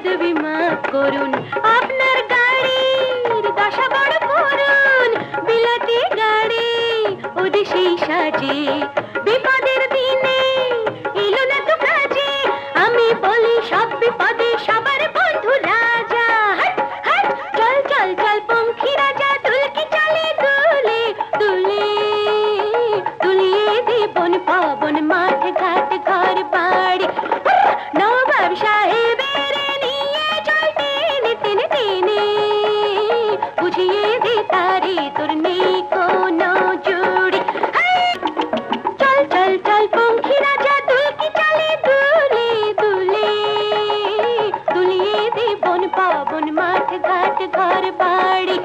বেদবি মাফ করুন, আপনার গাড়ির দশা বড় করুন। বিলাতি গাড়ি ওদেশেই সাজে, বিপদের দিনে এলো না তো কাজে। আমি বলি সব বিপদে সবার বন্ধু রাজা। হাট হাট চল চল চল পঙ্খী রাজা, দুলকি চলে দুলে দুলে, দুলিয়ে দে বন পাবন মাঠ ঘাট ঘর বাড়ি। নবাব সাহেবের নিয়ে চল টেনে টেনে টেনে, বুঝিয়ে দে তারে তোর নেই কোনো জুড়ি। চল চল চল পঙ্খী রাজা, দুলকি চলে দুলে দুলে, দুলিয়ে দে বন পাবন মাঠ ঘাট ঘর বাড়ি।